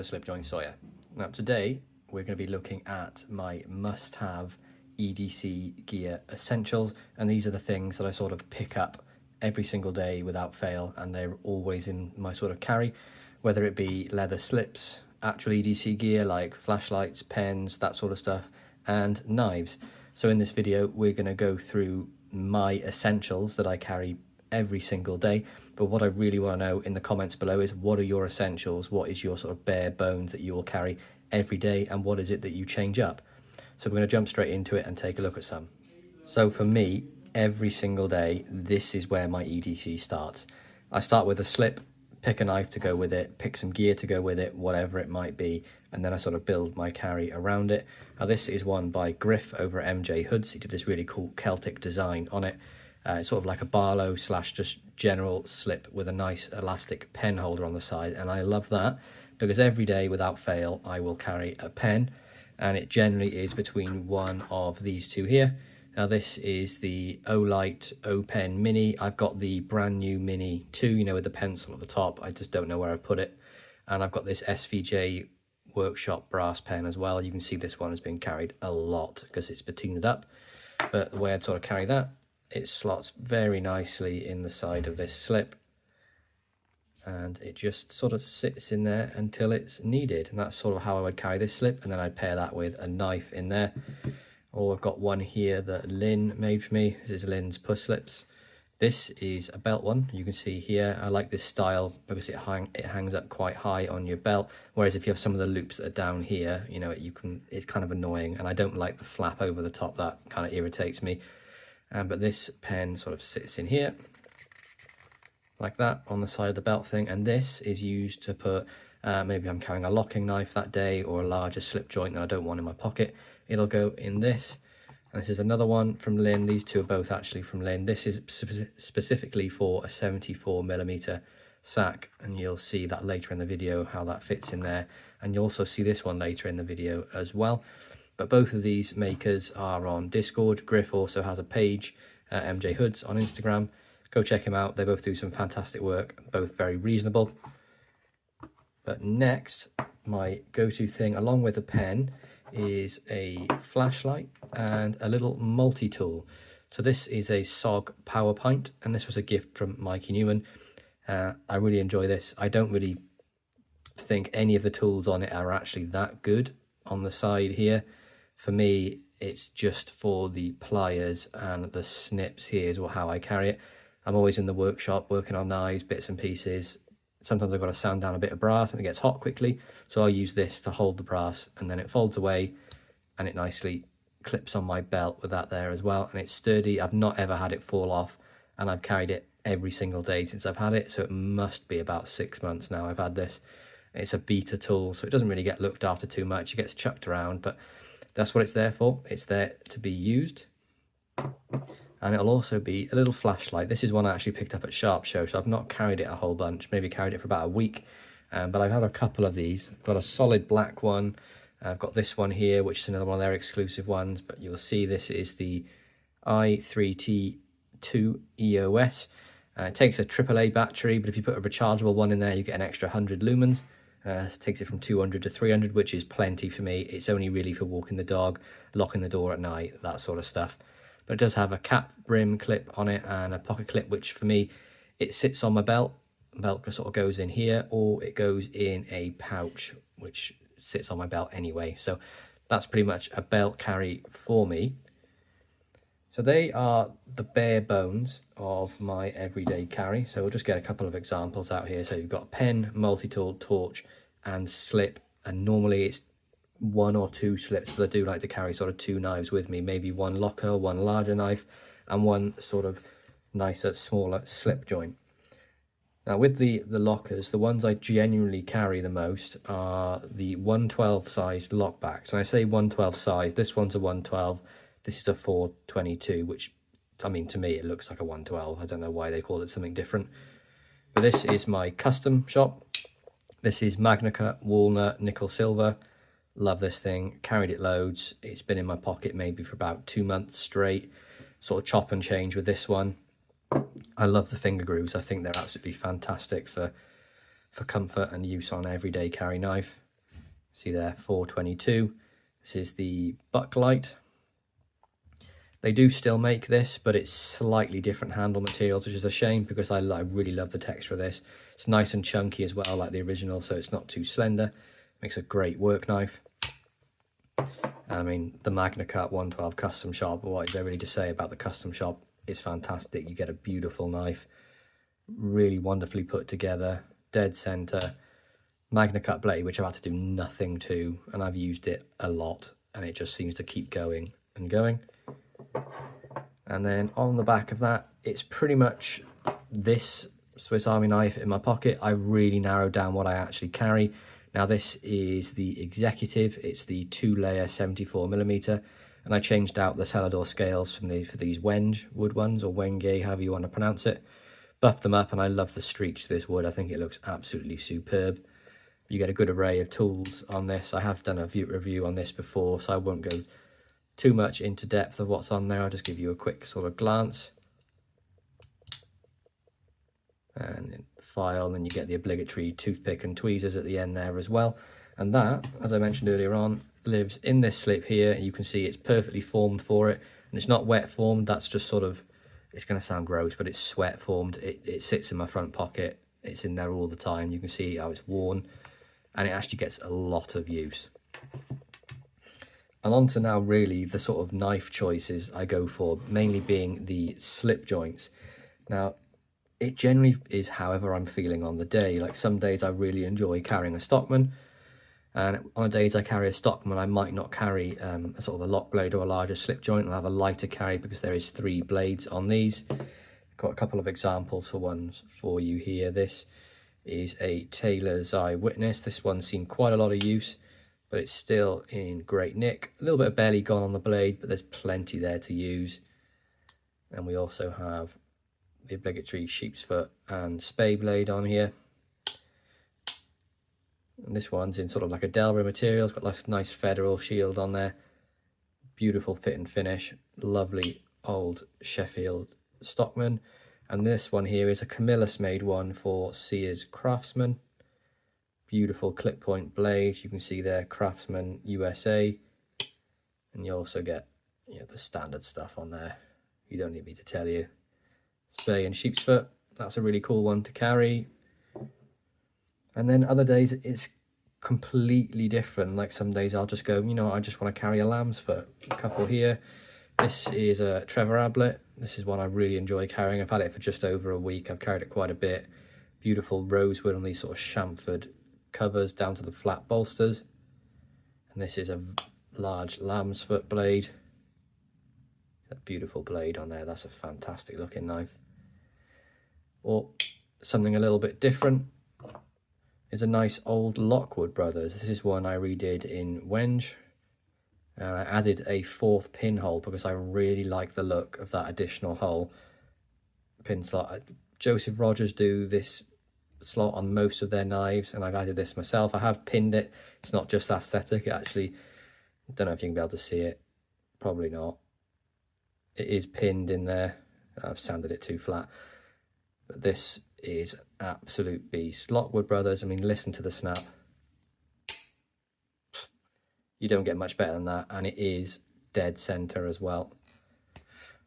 Slipjoint Sawyer. Now today we're going to be looking at my must-have EDC gear essentials, and these are the things that I sort of pick up every single day without fail, and they're always in my sort of carry, whether it be leather slips, actual EDC gear like flashlights, pens, that sort of stuff, and knives. So in this video we're going to go through my essentials that I carry every single day, but what I really want to know in the comments below is, what are your essentials? What is your sort of bare bones that you will carry every day, and what is it that you change up? So we're going to jump straight into it and take a look at some. So for me, every single day, this is where my EDC starts. I start with a slip, pick a knife to go with it, pick some gear to go with it, whatever it might be, and then I sort of build my carry around it. Now this is one by Griff over at MJ Hoods. He did this really cool Celtic design on it. It's sort of like a Barlow slash just general slip with a nice elastic pen holder on the side, and I love that because every day without fail I will carry a pen, and it generally is between one of these two here. Now this is the Olight O Pen Mini. I've got the brand new Mini 2, you know, with the pencil at the top. I just don't know where I've put it. And I've got this SVJ Workshop brass pen as well. You can see this one has been carried a lot because it's patinaed up, but the way I'd sort of carry that, it slots very nicely in the side of this slip, and it just sort of sits in there until it's needed. And that's sort of how I would carry this slip, and then I'd pair that with a knife in there. Or I've got one here that Lynn made for me. This is Lynn's push slips. This is a belt one. You can see here, I like this style because it hangs up quite high on your belt, whereas if you have some of the loops that are down here, you know, it's kind of annoying, and I don't like the flap over the top. That kind of irritates me. But this pen sort of sits in here like that on the side of the belt thing, and this is used to put maybe I'm carrying a locking knife that day or a larger slip joint that I don't want in my pocket. It'll go in this. And this is another one from Lynn. These two are both actually from Lynn. This is specifically for a 74mm sack, and you'll see that later in the video how that fits in there, and you'll also see this one later in the video as well. But both of these makers are on Discord. Griff also has a page, MJ Hoods, on Instagram. Go check him out. They both do some fantastic work, both very reasonable. But next, my go-to thing, along with a pen, is a flashlight and a little multi-tool. So this is a SOG Power Pint, and this was a gift from Mikey Newman. I really enjoy this. I don't really think any of the tools on it are actually that good on the side here. For me, it's just for the pliers and the snips here is how I carry it. I'm always in the workshop working on knives, bits and pieces. Sometimes I've got to sand down a bit of brass and it gets hot quickly, so I'll use this to hold the brass, and then it folds away and it nicely clips on my belt with that there as well, and it's sturdy. I've not ever had it fall off, and I've carried it every single day since I've had it, so it must be about 6 months now I've had this. It's a beta tool, so it doesn't really get looked after too much. It gets chucked around, but that's what it's there for. It's there to be used. And it'll also be a little flashlight. This is one I actually picked up at Sharp Show, so I've not carried it a whole bunch, maybe carried it for about a week. But I've had a couple of these. I've got a solid black one. I've got this one here, which is another one of their exclusive ones, but you'll see this is the i3T2 EOS. It takes a AAA battery, but if you put a rechargeable one in there, you get an extra 100 lumens. It takes it from 200 to 300, which is plenty for me. It's only really for walking the dog, locking the door at night, that sort of stuff. But it does have a cap brim clip on it and a pocket clip, which for me, it sits on my belt. The belt sort of goes in here, or it goes in a pouch, which sits on my belt anyway. So that's pretty much a belt carry for me. So they are the bare bones of my everyday carry. So we'll just get a couple of examples out here. So you've got a pen, multi-tool, torch, and slip. And normally it's one or two slips, but I do like to carry sort of two knives with me. Maybe one locker, one larger knife, and one sort of nicer, smaller slip joint. Now with the lockers, the ones I genuinely carry the most are the 112 sized lockbacks. And I say 112 size, this one's a 112. This is a 422, which, I mean, to me, it looks like a 112. I don't know why they call it something different. But this is my custom shop. This is Magnica Walnut Nickel Silver. Love this thing. Carried it loads. It's been in my pocket maybe for about 2 months straight. Sort of chop and change with this one. I love the finger grooves. I think they're absolutely fantastic for comfort and use on everyday carry knife. See there, 422. This is the Bucklight. They do still make this, but it's slightly different handle materials, which is a shame because I really love the texture of this. It's nice and chunky as well, like the original, so it's not too slender. Makes a great work knife. I mean, the Magna Cut 112 Custom Shop, what is there really to say about the Custom Shop? It's fantastic. You get a beautiful knife, really wonderfully put together, dead center, Magna Cut blade, which I've had to do nothing to, and I've used it a lot, and it just seems to keep going and going. And then on the back of that, it's pretty much this Swiss Army knife in my pocket. I really narrowed down what I actually carry. Now this is the Executive. It's the 2-layer 74mm, and I changed out the Celador scales for these Wenge wood ones, or Wenge, however you want to pronounce it. Buffed them up, and I love the streaks to this wood. I think it looks absolutely superb. You get a good array of tools on this. I have done a review on this before, so I won't go too much into depth of what's on there. I'll just give you a quick sort of glance. And then file, and then you get the obligatory toothpick and tweezers at the end there as well. And that, as I mentioned earlier on, lives in this slip here. You can see it's perfectly formed for it, and it's not wet formed. That's just sort of, it's going to sound gross, but it's sweat formed. It sits in my front pocket. It's in there all the time. You can see how it's worn, and it actually gets a lot of use. And on to now really the sort of knife choices I go for, mainly being the slip joints. Now, it generally is however I'm feeling on the day. Like some days I really enjoy carrying a Stockman, and on days I carry a Stockman, I might not carry a sort of a lock blade or a larger slip joint. I'll have a lighter carry because there is 3 blades on these. Got a couple of examples for you here. This is a Taylor's Eyewitness. This one's seen quite a lot of use, but it's still in great nick. A little bit of belly gone on the blade, but there's plenty there to use. And we also have the obligatory sheep's foot and spay blade on here. And this one's in sort of like a Delbra material. It's got like a nice federal shield on there. Beautiful fit and finish. Lovely old Sheffield Stockman. And this one here is a Camillus made one for Sears Craftsman. Beautiful clip point blade. You can see there, Craftsman USA. And you also get, you know, the standard stuff on there. You don't need me to tell you. Spay and sheep's foot. That's a really cool one to carry. And then other days it's completely different. Like some days I'll just go, you know, I just want to carry a Lambsfoot. A couple here. This is a Trevor Ablett. This is one I really enjoy carrying. I've had it for just over a week. I've carried it quite a bit. Beautiful rosewood on these sort of chamfered covers down to the flat bolsters. And this is a large Lambsfoot blade. That beautiful blade on there. That's a fantastic looking knife. Or something a little bit different is a nice old Lockwood Brothers. This is one I redid in Wenge. And I added a 4th pinhole because I really like the look of that additional hole. Pin slot. Joseph Rogers do this slot on most of their knives, and I've added this myself. I have pinned it. It's not just aesthetic. It actually, I don't know if you can be able to see it. Probably not. It is pinned in there. I've sanded it too flat. But this is absolute beast. Lockwood Brothers, I mean, listen to the snap. You don't get much better than that, and it is dead center as well.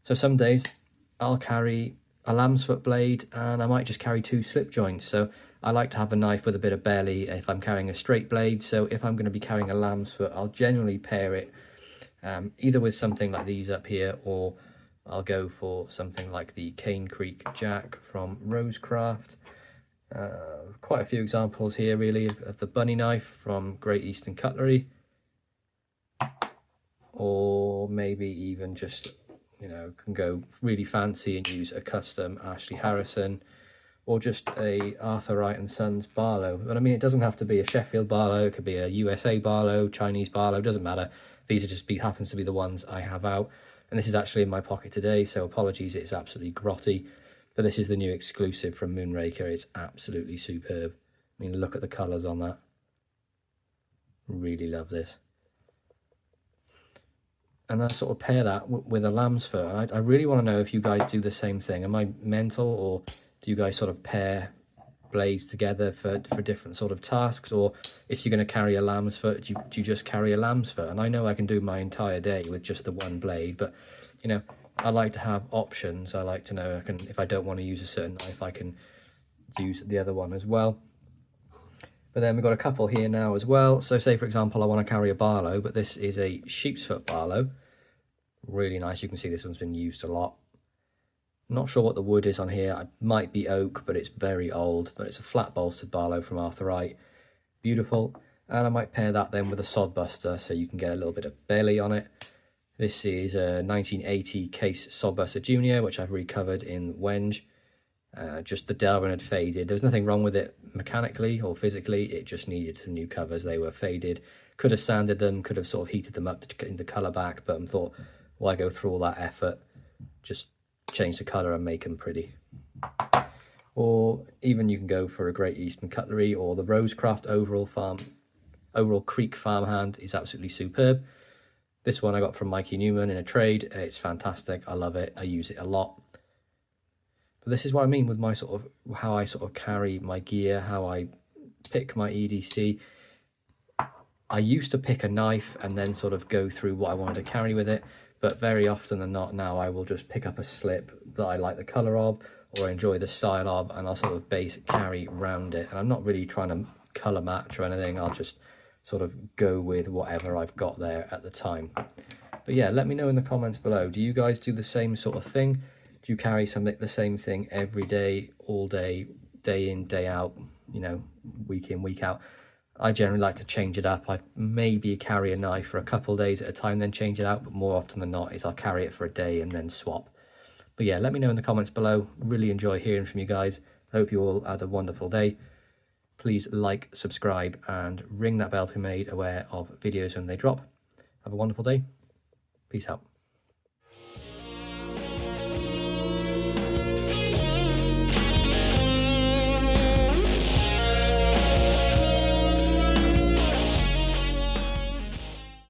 So some days I'll carry a Lambsfoot blade, and I might just carry 2 slip joints. So I like to have a knife with a bit of belly if I'm carrying a straight blade. So if I'm going to be carrying a Lambsfoot, I'll generally pair it either with something like these up here, or I'll go for something like the Cane Creek Jack from Rosecraft. Quite a few examples here really of the bunny knife from Great Eastern Cutlery. Or maybe even just, you know, can go really fancy and use a custom Ashley Harrison, or just a Arthur Wright and Sons Barlow. But I mean, it doesn't have to be a Sheffield Barlow. It could be a USA Barlow, Chinese Barlow, doesn't matter. These are just happens to be the ones I have out. And this is actually in my pocket today, so apologies, it's absolutely grotty. But this is the new exclusive from Moonraker. It's absolutely superb. I mean, look at the colours on that. Really love this. And I sort of pair that with a Lambsfoot. And I really want to know if you guys do the same thing. Am I mental, or do you guys sort of pair blades together for different sort of tasks, or if you're going to carry a lamb's foot, do you just carry a lamb's foot? And I know I can do my entire day with just the one blade, but you know, I like to have options. I like to know I can, if I don't want to use a certain knife, I can use the other one as well. But then we've got a couple here now as well. So say for example I want to carry a Barlow, but this is a sheep's foot Barlow. Really nice. You can see this one's been used a lot. Not sure what the wood is on here. It might be oak, but it's very old. But it's a flat bolstered Barlow from Arthur Wright. Beautiful. And I might pair that then with a Sod Buster, so you can get a little bit of belly on it. This is a 1980 case Sod Buster Junior, which I've recovered in Wenge. Just the Delrin had faded. There's nothing wrong with it mechanically or physically. It just needed some new covers. They were faded. Could have sanded them, could have sort of heated them up to get the colour back, but I thought, why go through all that effort? Just change the colour and make them pretty. Or even you can go for a Great Eastern Cutlery, or the Rosecraft Overall Creek Farmhand is absolutely superb. This one I got from Mikey Newman in a trade. It's fantastic. I love it. I use it a lot. But this is what I mean with my sort of, how I sort of carry my gear, how I pick my EDC. I used to pick a knife and then sort of go through what I wanted to carry with it. But very often than not now, I will just pick up a slip that I like the colour of, or enjoy the style of, and I'll sort of carry round it. And I'm not really trying to colour match or anything. I'll just sort of go with whatever I've got there at the time. But yeah, let me know in the comments below. Do you guys do the same sort of thing? Do you carry something, the same thing every day, all day, day in, day out, you know, week in, week out? I generally like to change it up. I maybe carry a knife for a couple of days at a time, then change it out, but more often than not is I'll carry it for a day and then swap. But yeah, let me know in the comments below. Really enjoy hearing from you guys. I hope you all had a wonderful day. Please like, subscribe, and ring that bell to be made aware of videos when they drop. Have a wonderful day. Peace out.